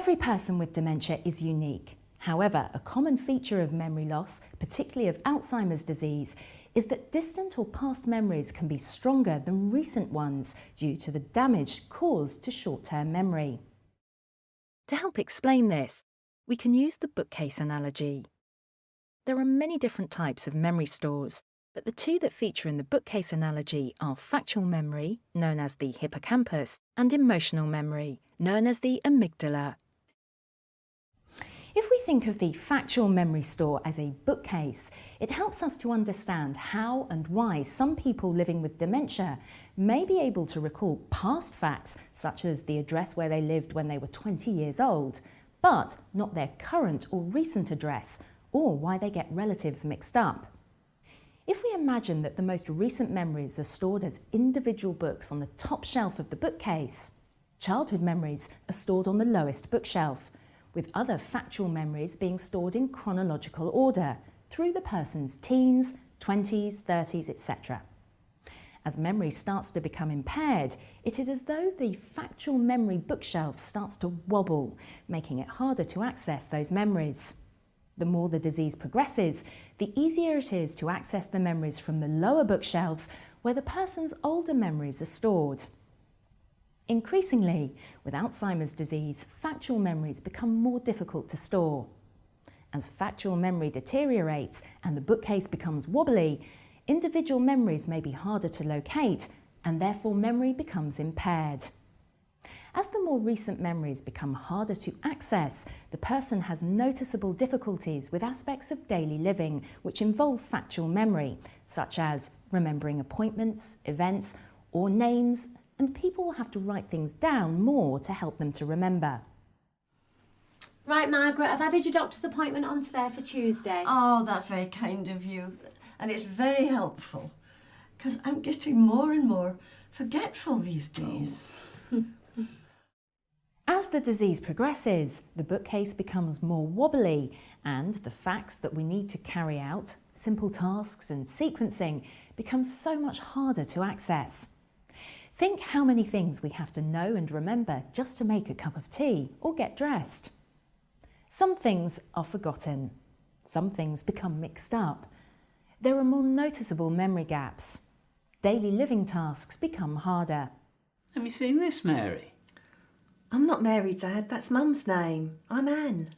Every person with dementia is unique. However, a common feature of memory loss, particularly of Alzheimer's disease, is that distant or past memories can be stronger than recent ones due to the damage caused to short-term memory. To help explain this, we can use the bookcase analogy. There are many different types of memory stores, but the two that feature in the bookcase analogy are factual memory, known as the hippocampus, and emotional memory, known as the amygdala. If we think of the factual memory store as a bookcase, it helps us to understand how and why some people living with dementia may be able to recall past facts, such as the address where they lived when they were 20 years old, but not their current or recent address, or why they get relatives mixed up. If we imagine that the most recent memories are stored as individual books on the top shelf of the bookcase, childhood memories are stored on the lowest bookshelf, with other factual memories being stored in chronological order through the person's teens, 20s, 30s, etc. As memory starts to become impaired, it is as though the factual memory bookshelf starts to wobble, making it harder to access those memories. The more the disease progresses, the easier it is to access the memories from the lower bookshelves where the person's older memories are stored. Increasingly, with Alzheimer's disease, factual memories become more difficult to store. As factual memory deteriorates and the bookcase becomes wobbly, individual memories may be harder to locate and therefore memory becomes impaired. As the more recent memories become harder to access, the person has noticeable difficulties with aspects of daily living which involve factual memory, such as remembering appointments, events, or names, and people will have to write things down more to help them to remember. Right, Margaret, I've added your doctor's appointment onto there for Tuesday. Oh, that's very kind of you. And it's very helpful, because I'm getting more and more forgetful these days. As the disease progresses, the bookcase becomes more wobbly and the facts that we need to carry out, simple tasks and sequencing, become so much harder to access. Think how many things we have to know and remember just to make a cup of tea or get dressed. Some things are forgotten. Some things become mixed up. There are more noticeable memory gaps. Daily living tasks become harder. Have you seen this, Mary? I'm not Mary, Dad. That's Mum's name. I'm Anne.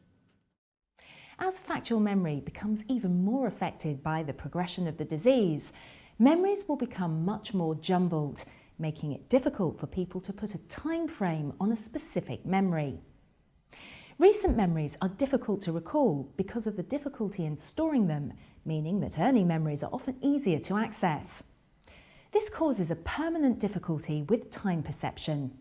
As factual memory becomes even more affected by the progression of the disease, memories will become much more jumbled, making it difficult for people to put a time frame on a specific memory. Recent memories are difficult to recall because of the difficulty in storing them, meaning that early memories are often easier to access. This causes a permanent difficulty with time perception.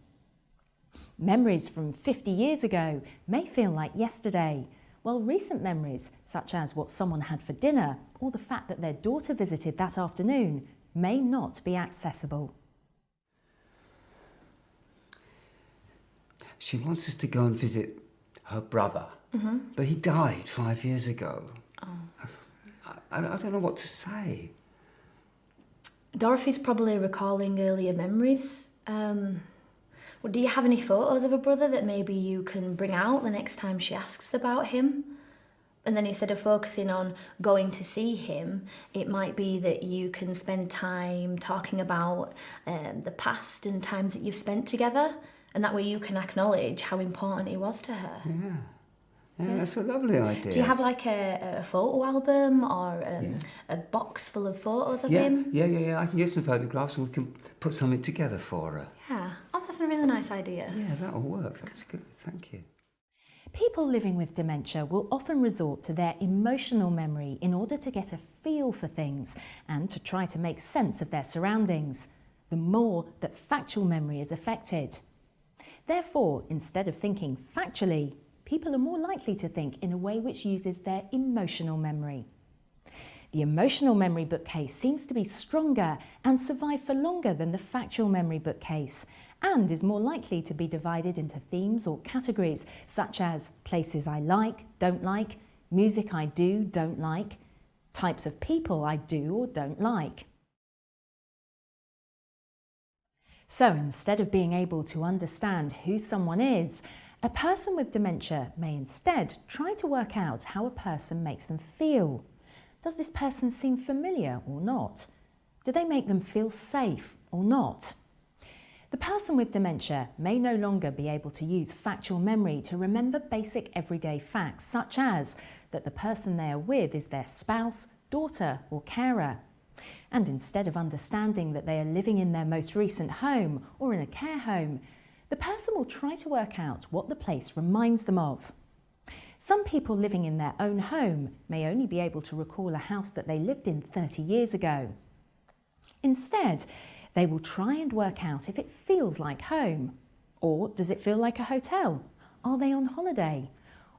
Memories from 50 years ago may feel like yesterday, while recent memories, such as what someone had for dinner or the fact that their daughter visited that afternoon, may not be accessible. She wants us to go and visit her brother, but he died 5 years ago. I don't know what to say. Dorothy's probably recalling earlier memories. Well, do you have any photos of a brother that maybe you can bring out the next time she asks about him? And then instead of focusing on going to see him, it might be that you can spend time talking about the past and times that you've spent together. And that way you can acknowledge how important he was to her. Yeah, that's a lovely idea. Do you have like a photo album or a box full of photos of him? Yeah. I can get some photographs and we can put something together for her. Yeah. Oh, that's a really nice idea. Yeah, that'll work. That's good. Thank you. People living with dementia will often resort to their emotional memory in order to get a feel for things and to try to make sense of their surroundings, the more that factual memory is affected. Therefore, instead of thinking factually, people are more likely to think in a way which uses their emotional memory. The emotional memory bookcase seems to be stronger and survive for longer than the factual memory bookcase, and is more likely to be divided into themes or categories such as places I like, don't like, music I do, don't like, types of people I do or don't like. So instead of being able to understand who someone is A person with dementia may instead try to work out how a person makes them feel. Does this person seem familiar or not? Do they make them feel safe or not? The person with dementia may no longer be able to use factual memory to remember basic everyday facts, such as that the person they are with is their spouse, daughter or carer. And instead of understanding that they are living in their most recent home or in a care home, the person will try to work out what the place reminds them of. Some people living in their own home may only be able to recall a house that they lived in 30 years ago. Instead, they will try and work out if it feels like home. Or does it feel like a hotel? Are they on holiday?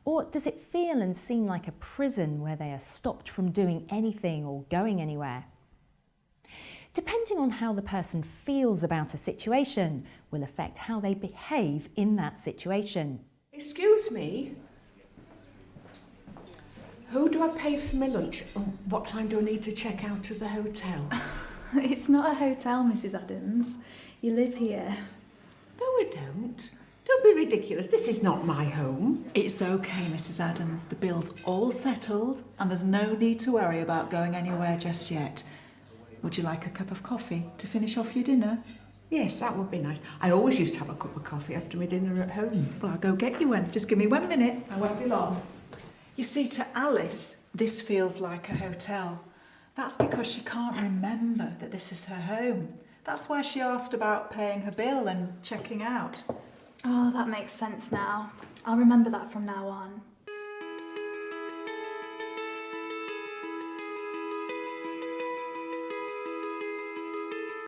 Or does it feel and seem like a prison where they are stopped from doing anything or going anywhere? Depending on how the person feels about a situation will affect how they behave in that situation. Excuse me? Who do I pay for my lunch and what time do I need to check out of the hotel? It's not a hotel, Mrs. Adams. You live here. No, I don't. Don't be ridiculous. This is not my home. It's okay, Mrs. Adams. The bill's all settled and there's no need to worry about going anywhere just yet. Would you like a cup of coffee to finish off your dinner? Yes, that would be nice. I always used to have a cup of coffee after my dinner at home. Well, I'll go get you one. Just give me 1 minute. I won't be long. You see, to Alice, this feels like a hotel. That's because she can't remember that this is her home. That's why she asked about paying her bill and checking out. Oh, that makes sense now. I'll remember that from now on.